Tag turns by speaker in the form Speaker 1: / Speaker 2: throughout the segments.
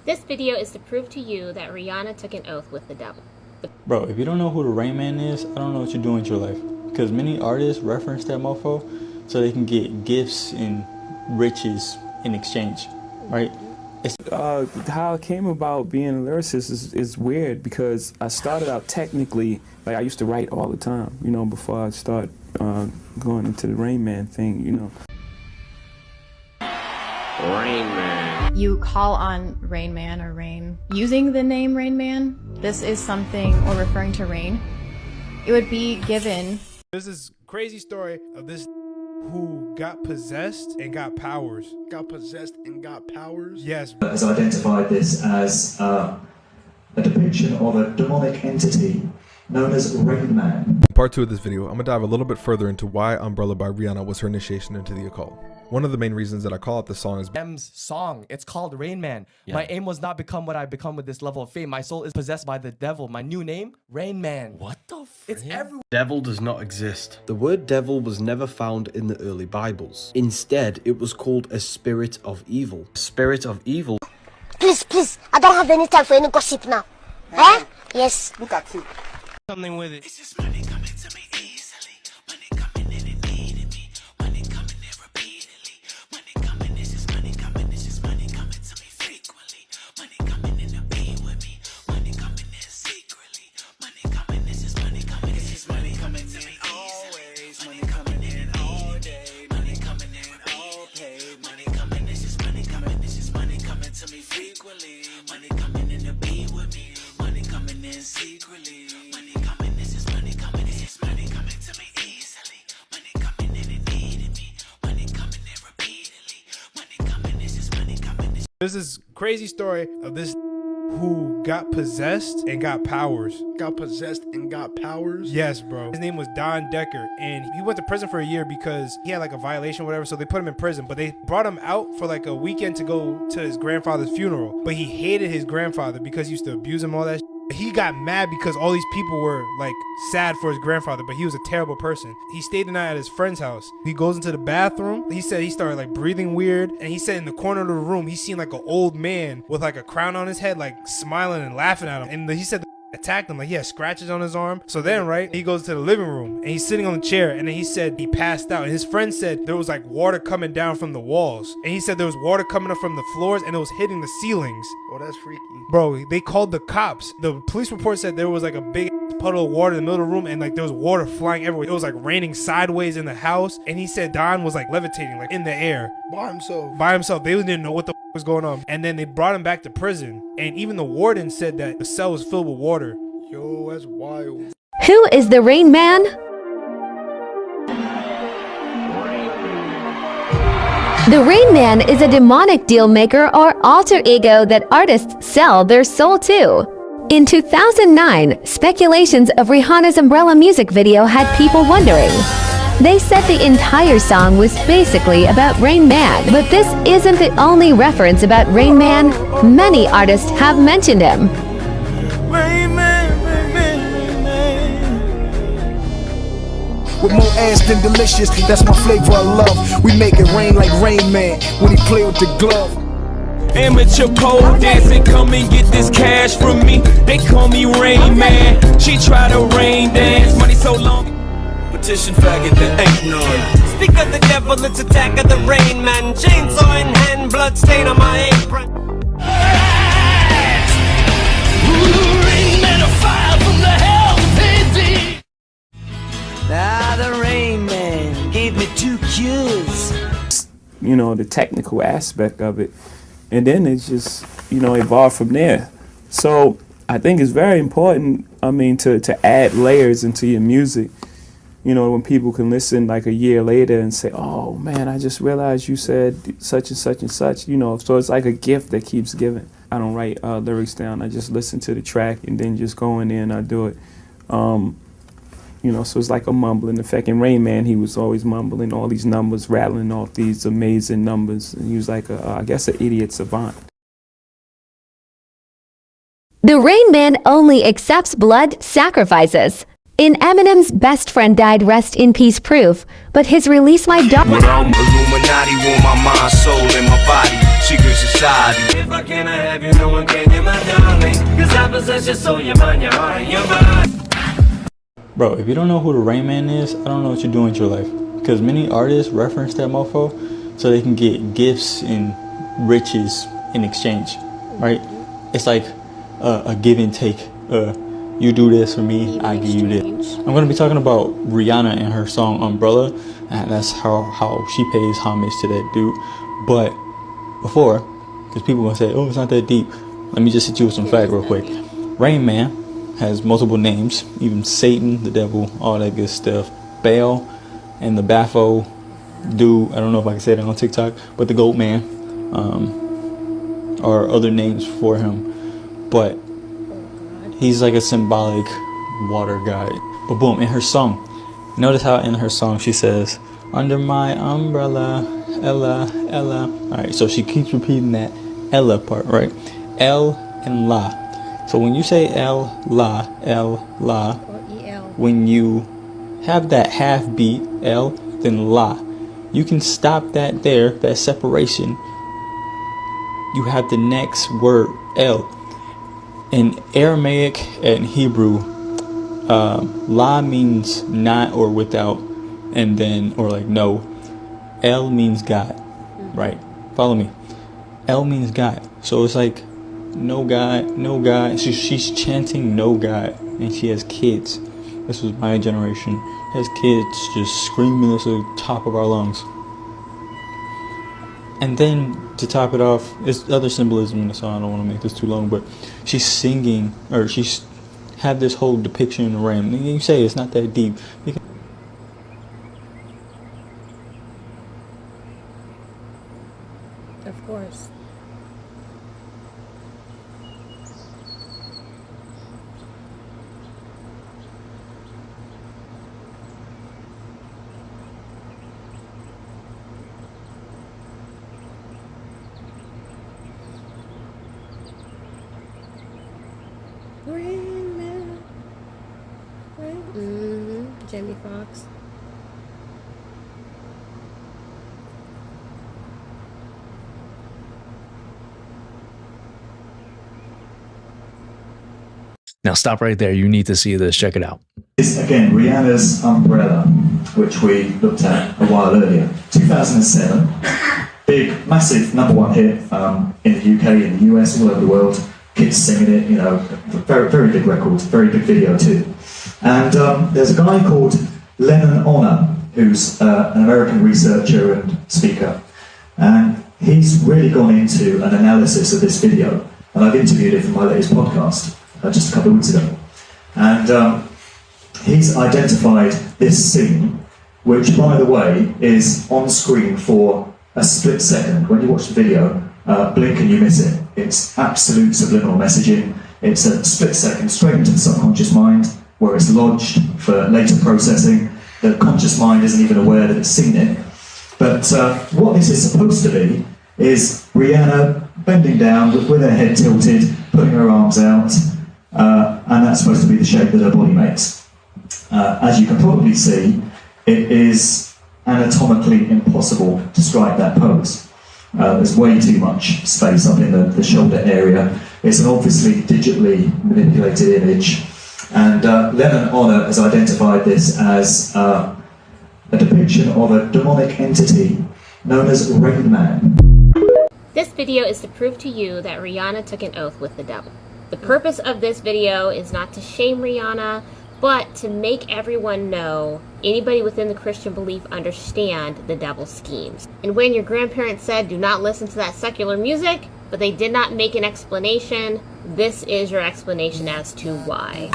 Speaker 1: This video is to prove to you that Rihanna took an oath with the devil.
Speaker 2: Bro, if you don't know who the Rainman is, I don't know what you're doing with your life. Because many artists reference that mofo so they can get gifts and riches in exchange, right?
Speaker 3: How I came about being a lyricist is weird because I started out technically, like I used to write all the time, you know, before I start going into the Rainman thing, you know.
Speaker 4: Rainman. You call on Rainman or Rain using the name Rainman. This is something, or referring to rain. It would be given.
Speaker 5: There's this crazy story of this who got possessed and got powers.
Speaker 6: Got possessed and got powers?
Speaker 5: Yes.
Speaker 7: Has identified this as a depiction of a demonic entity known as Rainman.
Speaker 8: In part 2 of this video, I'm going to dive a little bit further into why Umbrella by Rihanna was her initiation into the occult. One of the main reasons that I call out this song is
Speaker 9: M's song. It's called Rainman. Yeah. My aim was not become what I become with this level of fame. My soul is possessed by the devil. My new name, Rainman.
Speaker 10: What the frick?
Speaker 9: It's everywhere.
Speaker 10: Devil does not exist. The word devil was never found in the early Bibles. Instead, it was called a spirit of evil. A spirit of evil.
Speaker 11: Please, I don't have any time for any gossip now. Eh? Yes.
Speaker 6: Look at you.
Speaker 5: Something with it.
Speaker 12: It's just money coming to me easily. Money coming in and needing me. Money coming in repeatedly. Money coming, it's just money coming. It's just money coming to me frequently. Money coming in to be with me. Money coming in secretly. Money coming, it's just money coming. It's just money coming to me always. Money coming in all day. Money coming in all paid. Money coming, it's just money coming. It's just money coming to me frequently. Money coming in to be with me. Money coming in secretly.
Speaker 5: There's this crazy story of this who got possessed and got powers.
Speaker 6: Got possessed and got powers?
Speaker 5: Yes, bro. His name was Don Decker, and he went to prison for a year because he had like a violation or whatever, so they put him in prison. But they brought him out for like a weekend to go to his grandfather's funeral. But he hated his grandfather because he used to abuse him, all that shit. He got mad because all these people were like sad for his grandfather, but he was a terrible person. He stayed the night at his friend's house. He goes into the bathroom. He said he started like breathing weird, and he said in the corner of the room he seen like an old man with like a crown on his head, like smiling and laughing at him. And he said attacked him, like he had scratches on his arm. So then, right, he goes to the living room and he's sitting on the chair, and then he said he passed out. And his friend said there was like water coming down from the walls, and he said there was water coming up from the floors and it was hitting the ceilings.
Speaker 6: Oh, that's freaky.
Speaker 5: Bro, they called the cops. The police report said there was like a big puddle of water in the middle of the room, and like there was water flying everywhere. It was like raining sideways in the house, and he said Don was like levitating, like in the air.
Speaker 6: By himself.
Speaker 5: By himself. They didn't know what the was going on. And then they brought him back to prison, and even the warden said that the cell was filled with water.
Speaker 6: Yo, that's wild.
Speaker 13: Who is the Rain Man? The Rain Man is a demonic deal maker or alter ego that artists sell their soul to. In 2009, speculations of Rihanna's Umbrella music video had people wondering. They said the entire song was basically about Rain Man, but this isn't the only reference about Rain Man. Many artists have mentioned him.
Speaker 14: With more ass than delicious, that's my flavor of love. We make it rain like Rain Man when he play with the glove.
Speaker 15: Amateur pole dancing, come and get this cash from me. They call me Rain Man. She try to rain dance, money so long. Petition faggot, there ain't none.
Speaker 16: Speak of the devil, it's attack of the Rain Man. Chainsaw in hand, blood stain on my apron.
Speaker 15: Rain Man, a fire from the hell they did.
Speaker 16: Ah, the Rain Man gave me 2 cures.
Speaker 3: You know, the technical aspect of it. And then it's just, you know, evolved from there. So I think it's very important, I mean, to add layers into your music. You know, when people can listen like a year later and say, oh man, I just realized you said such and such and such, you know, so it's like a gift that keeps giving. I don't write lyrics down, I just listen to the track and then just go in there and I do it. You know, so it's like a mumbling effect. In Rain Man, he was always mumbling all these numbers, rattling off these amazing numbers. And he was like, I guess, an idiot savant.
Speaker 13: The Rain Man only accepts blood sacrifices. In Eminem's best friend died rest in peace proof, but his release my dog.
Speaker 15: Without Illuminati, want my mind, soul, and my body. Secret society. If I cannot have you, no one can, you're my darling. Cause I possess your soul, your mind, your heart, and your mind.
Speaker 2: Bro, if you don't know who the Rainman is, I don't know what you're doing with your life. Because many artists reference that mofo so they can get gifts and riches in exchange, right? It's like a give and take. You do this for me, I give you this. I'm going to be talking about Rihanna and her song Umbrella, and that's how she pays homage to that dude. But before, because people are going to say, oh, it's not that deep, let me just hit you with some fact real quick. Rainman has multiple names, even Satan, the devil, all that good stuff. Baal and the Bafo dude, I don't know if I can say that on TikTok, but the Goat Man are other names for him. But he's like a symbolic water god. But boom, in her song, notice how in her song she says, under my umbrella, Ella, Ella. Alright, so she keeps repeating that Ella part, right? El and La. So when you say El, La, when you have that half beat, El, then La, you can stop that there, that separation. You have the next word, El. In Aramaic and Hebrew, La means not or without, and then, or like no. El means God, right? Follow me. El means God. So it's like, no God, no God. So she's chanting no God, and she has kids. This was my generation. Has kids just screaming this at the top of our lungs. And then to top it off, there's other symbolism in the song. I don't want to make this too long, but she's singing, or she's had this whole depiction in the rain. You say it's not that deep.
Speaker 1: Of course. Rainman. Right? Jamie Foxx.
Speaker 17: Now stop right there. You need to see this. Check it out.
Speaker 7: It's again Rihanna's Umbrella, which we looked at a while earlier. 2007, big, massive #1 hit in the UK, in the US, all over the world. Kids singing it, you know, very, very big record, very big video too. And there's a guy called Lennon Honor, who's an American researcher and speaker, and he's really gone into an analysis of this video. And I've interviewed him for my latest podcast just a couple of weeks ago. And he's identified this scene, which, by the way, is on screen for a split second. When you watch the video, blink and you miss it. It's absolute subliminal messaging. It's a split second straight into the subconscious mind, where it's lodged for later processing. The conscious mind isn't even aware that it's seen it. But what this is supposed to be is Rihanna bending down with her head tilted, putting her arms out, and that's supposed to be the shape that her body makes. As you can probably see, it is anatomically impossible to strike that pose. There's way too much space up in the shoulder area. It's an obviously digitally manipulated image. And Lennon Honor has identified this as a depiction of a demonic entity known as Rainman.
Speaker 1: This video is to prove to you that Rihanna took an oath with the devil. The purpose of this video is not to shame Rihanna, but to make everyone know, anybody within the Christian belief understand the devil's schemes. And when your grandparents said do not listen to that secular music, but they did not make an explanation, this is your explanation as to why.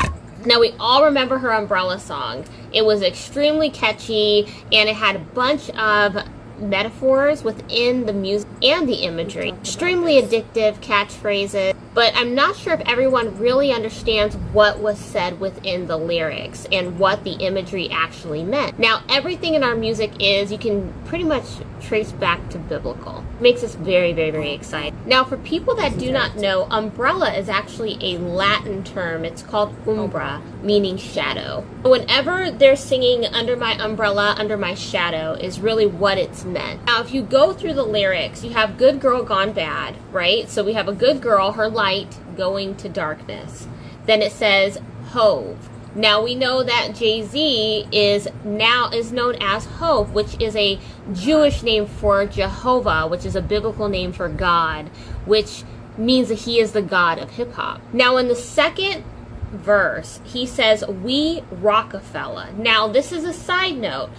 Speaker 1: Now, we all remember her Umbrella song. It was extremely catchy, and it had a bunch of metaphors within the music and the imagery. Extremely addictive catchphrases, but I'm not sure if everyone really understands what was said within the lyrics and what the imagery actually meant. Now, everything in our music is, you can pretty much trace back to biblical. Makes us very, very, very excited. Now, for people that do not know, umbrella is actually a Latin term. It's called umbra, meaning shadow. Whenever they're singing under my umbrella, under my shadow, is really what it's meant. Now, if you go through the lyrics, you have good girl gone bad, right? So we have a good girl, her light going to darkness. Then it says Hove. Now we know that Jay-Z is known as Hove, which is a Jewish name for Jehovah, which is a biblical name for God, which means that he is the God of hip hop. Now in the second verse, he says, "We Rockefeller." Now this is a side note.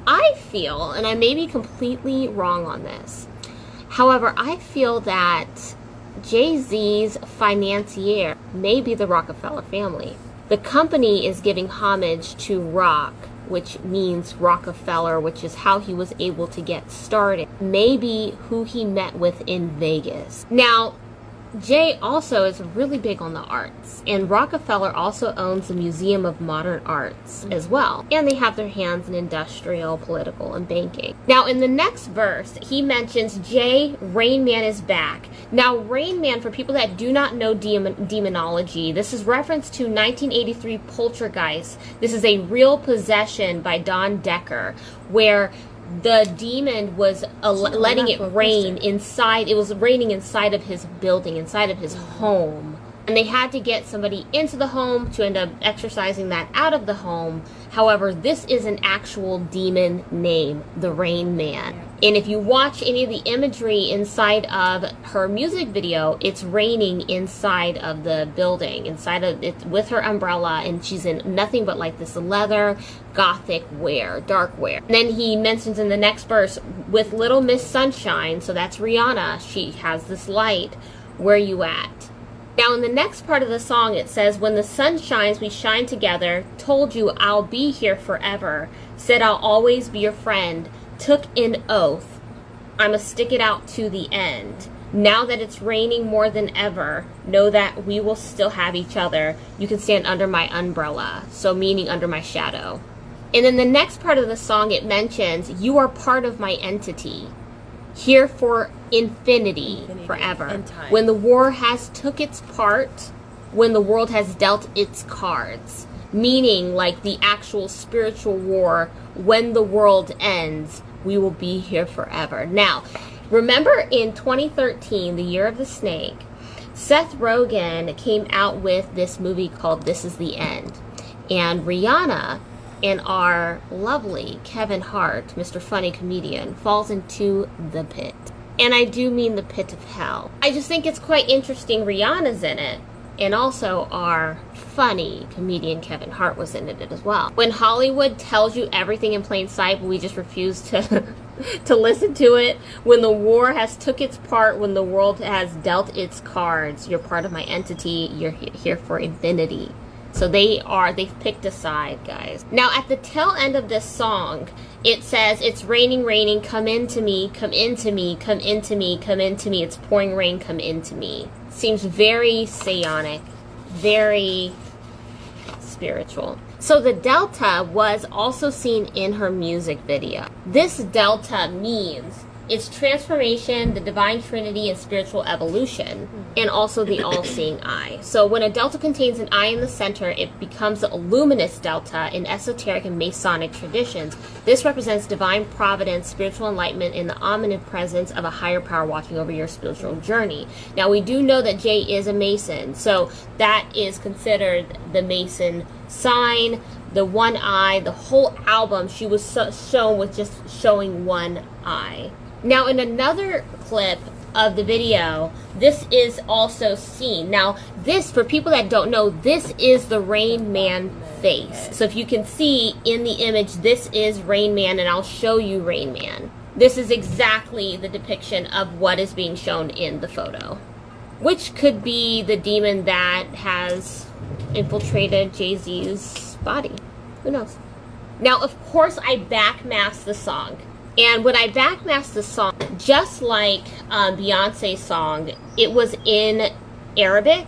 Speaker 1: I feel, and I may be completely wrong on this, however, I feel that Jay-Z's financier may be the Rockefeller family. The company is giving homage to Rock, which means Rockefeller, which is how he was able to get started. Maybe who he met with in Vegas. Now, Jay also is really big on the arts, and Rockefeller also owns the Museum of Modern Arts as well, and they have their hands in industrial, political, and banking. Now in the next verse, he mentions Jay, Rainman is back. Now Rainman, for people that do not know demonology, this is reference to 1983 Poltergeist. This is a real possession by Don Decker, where the demon was letting it rain inside. It was raining inside of his building, inside of his home. And they had to get somebody into the home to end up exorcising that out of the home. However, this is an actual demon name, the Rain Man. And if you watch any of the imagery inside of her music video, it's raining inside of the building, inside of it with her umbrella, and she's in nothing but like this leather, gothic wear, dark wear. And then he mentions in the next verse, with Little Miss Sunshine, so that's Rihanna, she has this light, where you at? Now in the next part of the song it says, when the sun shines we shine together, told you I'll be here forever, said I'll always be your friend, took an oath, I'ma stick it out to the end. Now that it's raining more than ever, know that we will still have each other. You can stand under my umbrella, so meaning under my shadow. And then the next part of the song it mentions, you are part of my entity, here for infinity forever. When the war has took its part, when the world has dealt its cards, meaning like the actual spiritual war, when the world ends, we will be here forever. Now, remember in 2013, the year of the snake, Seth Rogen came out with this movie called This Is the End. And Rihanna and our lovely Kevin Hart, Mr. Funny Comedian, falls into the pit. And I do mean the pit of hell. I just think it's quite interesting Rihanna's in it. And also our funny comedian Kevin Hart was in it as well. When Hollywood tells you everything in plain sight, but we just refuse to to listen to it. When the war has took its part, when the world has dealt its cards, you're part of my entity, you're here for infinity. So they've picked a side, guys. Now at the tail end of this song, it says, it's raining, raining, come into me, come into me, come into me, come into me, it's pouring rain, come into me. Seems very psionic, very spiritual. So the delta was also seen in her music video. This delta means it's transformation, the divine trinity, and spiritual evolution, and also the all-seeing eye. So when a delta contains an eye in the center, it becomes a luminous delta in esoteric and Masonic traditions. This represents divine providence, spiritual enlightenment, and the omnipresence of a higher power watching over your spiritual journey. Now we do know that Jay is a Mason, so that is considered the Mason sign, the one eye. The whole album, she was shown with just showing one eye. Now in another clip of the video, this is also seen. Now this, for people that don't know, this is the Rain Man face. So if you can see in the image, this is Rain Man, and I'll show you Rain Man. This is exactly the depiction of what is being shown in the photo, which could be the demon that has infiltrated Jay-Z's body. Who knows? Now, of course, I backmasked the song. And when I backmasked the song, just like Beyonce's song, it was in Arabic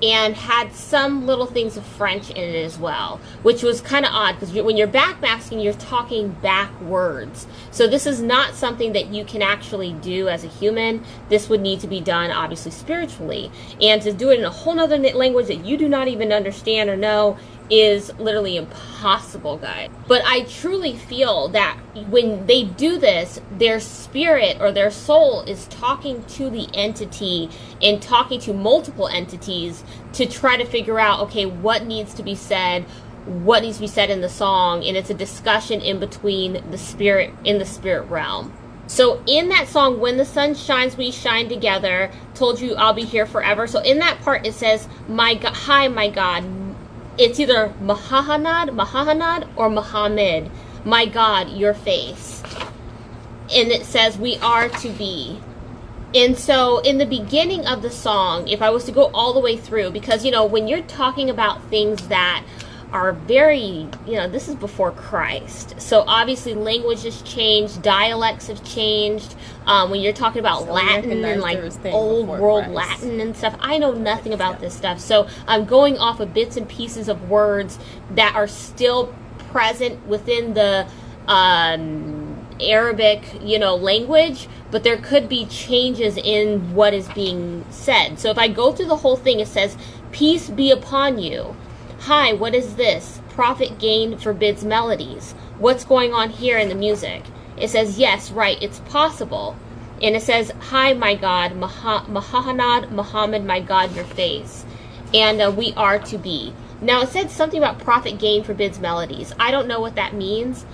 Speaker 1: and had some little things of French in it as well, which was kind of odd because when you're backmasking, you're talking backwards. So this is not something that you can actually do as a human. This would need to be done, obviously, spiritually. And to do it in a whole nother language that you do not even understand or know is literally impossible, guys. But I truly feel that when they do this, their spirit or their soul is talking to the entity and talking to multiple entities to try to figure out, okay, what needs to be said in the song, and it's a discussion in between the spirit, in the spirit realm. So in that song, when the sun shines, we shine together, told you I'll be here forever. So in that part, it says, my God, hi, my God. It's either Mahahanad or Muhammad, my God, your face. And it says, we are to be. And so in the beginning of the song, if I was to go all the way through, because, you know, when you're talking about things that are very, you know, this is before Christ. So obviously language has changed, dialects have changed. When you're talking about Latin and like old world Latin and stuff, I know nothing about this stuff. So I'm going off of bits and pieces of words that are still present within the Arabic, you know, language, but there could be changes in what is being said. So if I go through the whole thing, it says, peace be upon you. Hi, what is this? Prophet gain forbids melodies. What's going on here in the music? It says, yes, right, it's possible. And it says, hi, my God, Mahahanad, Muhammad, my God, your face. And we are to be. Now, it said something about prophet gain forbids melodies. I don't know what that means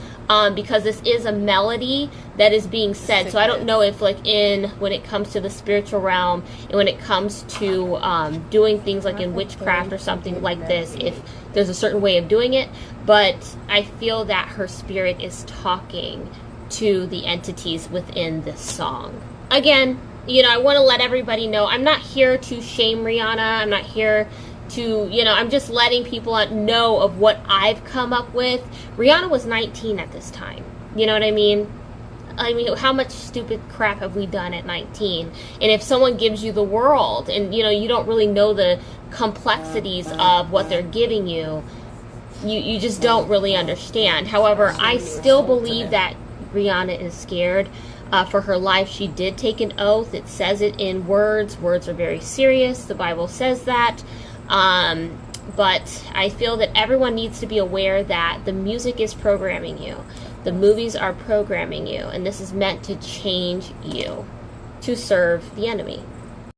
Speaker 1: because this is a melody that is being said. So I don't know if, like, when it comes to the spiritual realm and when it comes to doing things like in witchcraft or something like this, if there's a certain way of doing it. But I feel that her spirit is talking to the entities within this song. Again, you know, I want to let everybody know I'm not here to shame Rihanna. I'm not here to, you know, I'm just letting people know of what I've come up with. Rihanna was 19 at this time. You know what I mean? I mean, how much stupid crap have we done at 19? And if someone gives you the world and, you know, you don't really know the complexities of what they're giving you, you just don't really understand. However, I still believe that Rihanna is scared for her life. She did take an oath. It says it in words. Words are very serious. The Bible says that. But I feel that everyone needs to be aware that the music is programming you. The movies are programming you. And this is meant to change you to serve the enemy.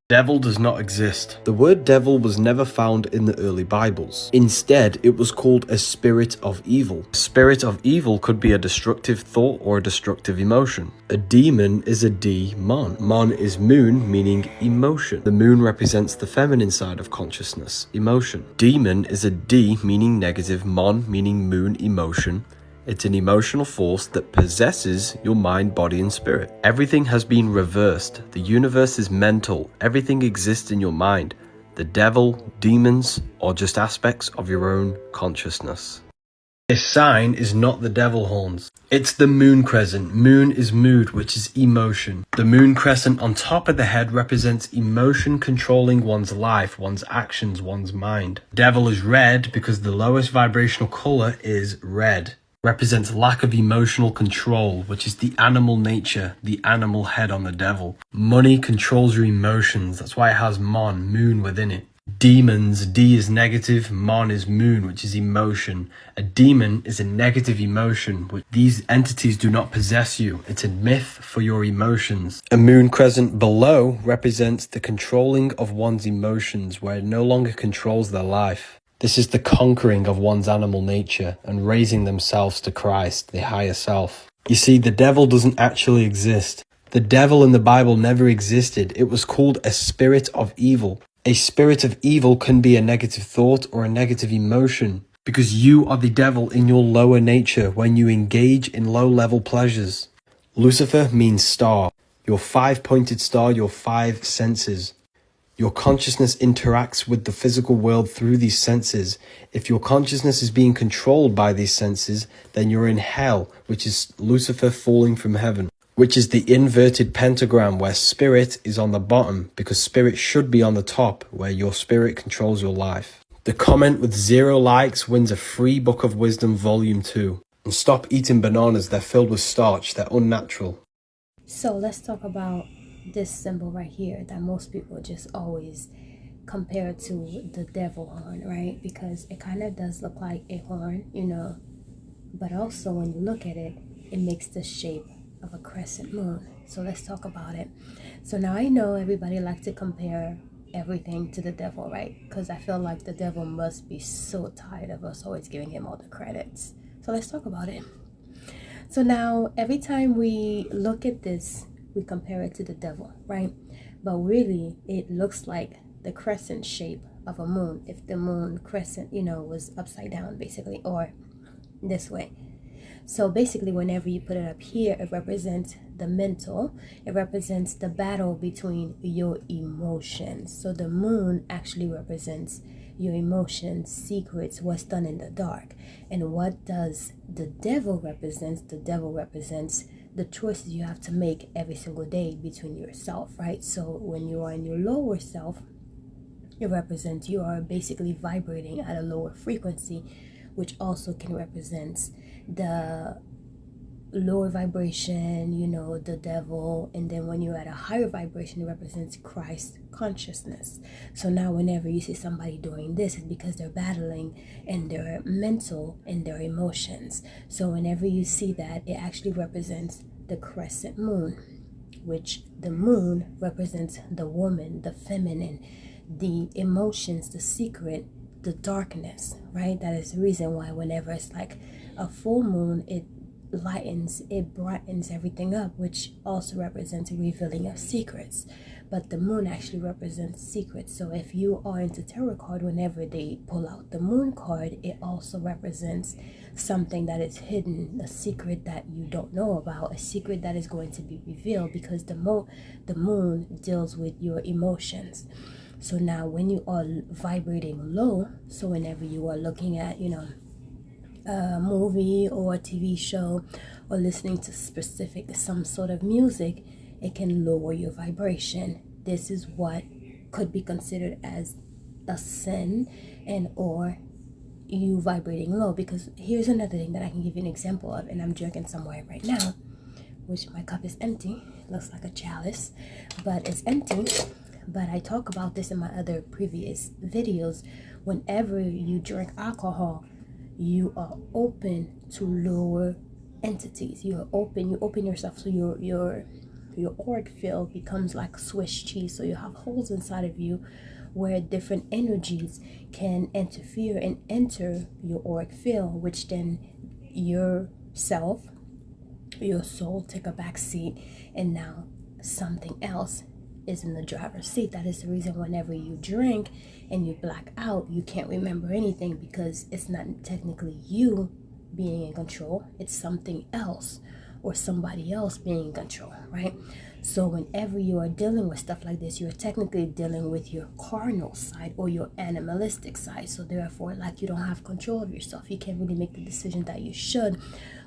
Speaker 10: Devil does not exist. The word devil was never found in the early Bibles. Instead, it was called a spirit of evil. A spirit of evil could be a destructive thought or a destructive emotion. A demon is a demon. Mon is moon, meaning emotion. The moon represents the feminine side of consciousness, emotion. Demon is a D, meaning negative, mon, meaning moon, emotion. It's an emotional force that possesses your mind, body, and spirit. Everything has been reversed. The universe is mental. Everything exists in your mind. The devil, demons, or just aspects of your own consciousness. This sign is not the devil horns. It's the moon crescent. Moon is mood, which is emotion. The moon crescent on top of the head represents emotion controlling one's life, one's actions, one's mind. Devil is red because the lowest vibrational color is red. Represents lack of emotional control, which is the animal nature, the animal head on the devil. Money controls your emotions. That's why it has mon, moon, within it. Demons, D is negative, mon is moon, which is emotion. A demon is a negative emotion. These entities do not possess you. It's a myth for your emotions. A moon crescent below represents the controlling of one's emotions, where it no longer controls their life. This is the conquering of one's animal nature and raising themselves to Christ, the higher self. You see, the devil doesn't actually exist. The devil in the Bible never existed. It was called a spirit of evil. A spirit of evil can be a negative thought or a negative emotion, because you are the devil in your lower nature when you engage in low-level pleasures. Lucifer means star, your five-pointed star, your five senses. Your consciousness interacts with the physical world through these senses. If your consciousness is being controlled by these senses, then you're in hell, which is Lucifer falling from heaven, which is the inverted pentagram where spirit is on the bottom, because spirit should be on the top, where your spirit controls your life. The comment with 0 likes wins a free Book of Wisdom Volume 2. And stop eating bananas, they're filled with starch, they're unnatural.
Speaker 18: So let's talk about this symbol right here that most people just always compare to the devil horn, right? Because it kind of does look like a horn, you know, but also when you look at it, it makes the shape of a crescent moon. So let's talk about it. So now I know everybody likes to compare everything to the devil, right? Because I feel like the devil must be so tired of us always giving him all the credits. So let's talk about it. So now every time we look at this, we compare it to the devil, right? But really it looks like the crescent shape of a moon, if the moon crescent, you know, was upside down basically, or this way. So basically whenever you put it up here, it represents the mental, it represents the battle between your emotions. So the moon actually represents your emotions, secrets, what's done in the dark. And what does the devil represents? The devil represents the choices you have to make every single day between yourself, right? So when you are in your lower self, it represents you are basically vibrating at a lower frequency, which also can represent the lower vibration, you know, the devil. And then when you're at a higher vibration, it represents Christ consciousness. So now whenever you see somebody doing this, it's because they're battling in their mental and their emotions. So whenever you see that, it actually represents the crescent moon, which the moon represents the woman, the feminine, the emotions, the secret, the darkness, right? That is the reason why whenever it's like a full moon, it lightens, it brightens everything up, which also represents a revealing of secrets. But the moon actually represents secrets. So if you are into tarot card, whenever they pull out the moon card, it also represents something that is hidden, a secret that you don't know about, a secret that is going to be revealed, because the moon deals with your emotions. So now when you are vibrating low, so whenever you are looking at, you know, a movie or a TV show, or listening to some sort of music, it can lower your vibration. This is what could be considered as a sin, and or you vibrating low. Because here's another thing that I can give you an example of, and I'm drinking some wine right now, which my cup is empty. It looks like a chalice, but it's empty. But I talk about this in my other previous videos. Whenever you drink alcohol, you are open to lower entities. You open yourself, so your auric field becomes like Swiss cheese. So you have holes inside of you where different energies can interfere and enter your auric field, which then yourself, your soul take a back seat, and now something else is in the driver's seat. That is the reason whenever you drink and you black out, you can't remember anything, because it's not technically you being in control, it's something else or somebody else being in control, right? So whenever you are dealing with stuff like this, you're technically dealing with your carnal side or your animalistic side. So therefore, like, you don't have control of yourself. You can't really make the decision that you should,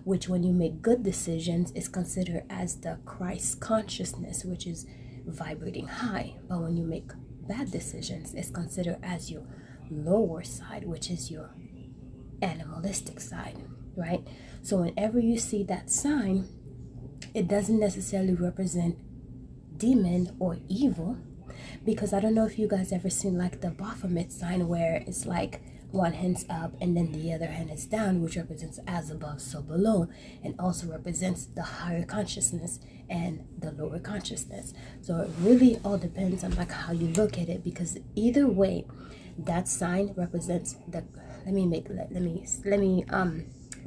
Speaker 18: which when you make good decisions is considered as the Christ consciousness, which is vibrating high. But when you make bad decisions, it's considered as your lower side, which is your animalistic side, right? So whenever you see that sign, it doesn't necessarily represent demon or evil, because I don't know if you guys ever seen like the Baphomet sign, where it's like one hand's up and then the other hand is down, which represents as above so below, and also represents the higher consciousness and the lower consciousness. So it really all depends on like how you look at it, because either way, that sign represents the let me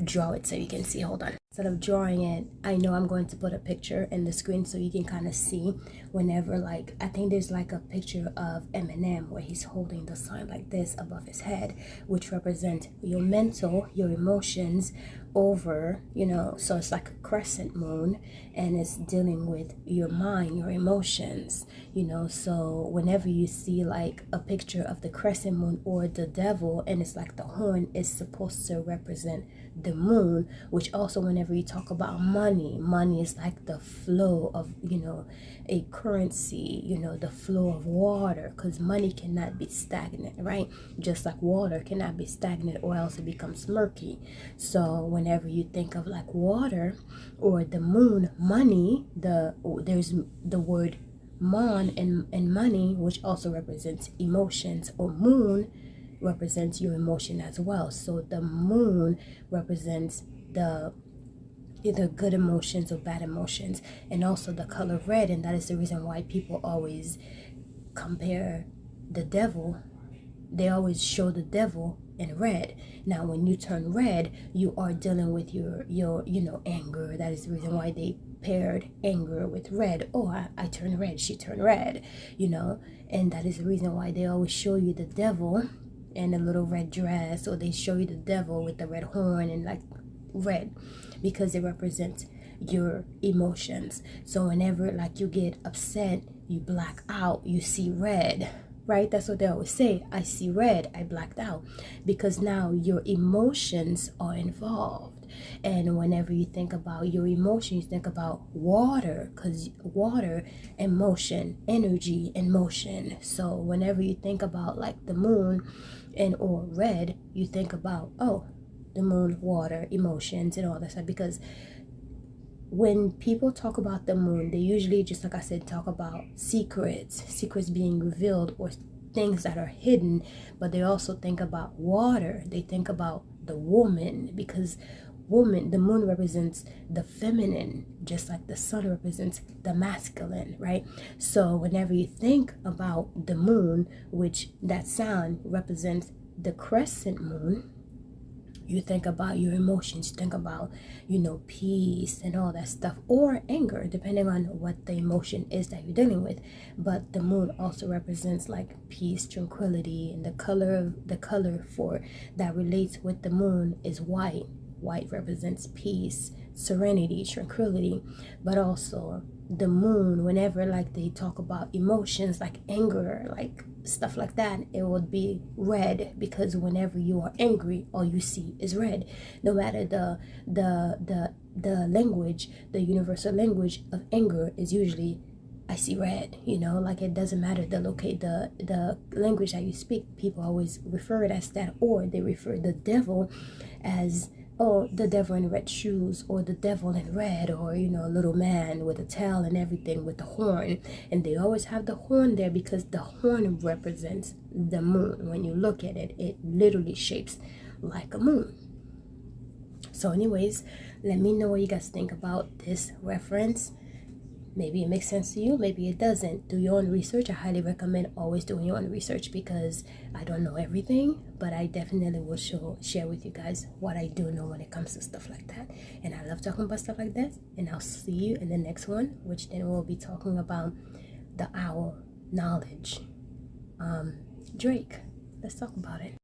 Speaker 18: draw it so you can see. Hold on. Instead of drawing it, I know I'm going to put a picture in the screen so you can kind of see whenever, like, I think there's like a picture of Eminem where he's holding the sign like this above his head, which represent your mental, your emotions over, you know, so it's like a crescent moon, and it's dealing with your mind, your emotions, you know. So whenever you see like a picture of the crescent moon or the devil, and it's like the horn is supposed to represent the moon, which also whenever you talk about money, money is like the flow of, you know, a currency, you know, the flow of water, because money cannot be stagnant, right? Just like water cannot be stagnant or else it becomes murky. So whenever you think of like water or the moon, money, there's the word mon and money, which also represents emotions, or moon represents your emotion as well. So the moon represents the either good emotions or bad emotions, and also the color red, and that is the reason why people always compare the devil. They always show the devil in red. Now when you turn red, you are dealing with your you know, anger. That is the reason why they paired anger with red. Oh, I turned red, she turned red, you know. And that is the reason why they always show you the devil in a little red dress, or they show you the devil with the red horn and like red, because it represents your emotions. So whenever like you get upset, you black out, you see red, right? That's what they always say. I see red, I blacked out, because now your emotions are involved. And whenever you think about your emotions, you think about water, because water, emotion, energy, and motion. So whenever you think about like the moon and or red, you think about, oh, the moon, water, emotions, and all that stuff. Because when people talk about the moon, they usually, just like I said, talk about secrets being revealed, or things that are hidden. But they also think about water. They think about the woman, because woman, the moon represents the feminine, just like the sun represents the masculine, right? So whenever you think about the moon, which that sound represents the crescent moon, you think about your emotions, you think about, you know, peace and all that stuff, or anger, depending on what the emotion is that you're dealing with. But the moon also represents like peace, tranquility, and the color for that relates with the moon is white. White represents peace, serenity, tranquility. But also the moon, whenever like they talk about emotions like anger, like stuff like that, it would be red, because whenever you are angry, all you see is red. No matter the language, the universal language of anger is usually I see red, you know. Like it doesn't matter the language that you speak, people always refer it as that, or they refer the devil as, oh, the devil in red shoes, or the devil in red, or, you know, a little man with a tail and everything with the horn. And they always have the horn there because the horn represents the moon. When you look at it, it literally shapes like a moon. So anyways, let me know what you guys think about this reference. Maybe it makes sense to you, maybe it doesn't. Do your own research. I highly recommend always doing your own research, because I don't know everything, but I definitely will share with you guys what I do know when it comes to stuff like that. And I love talking about stuff like that. And I'll see you in the next one, which then we'll be talking about the owl knowledge. Drake. Let's talk about it.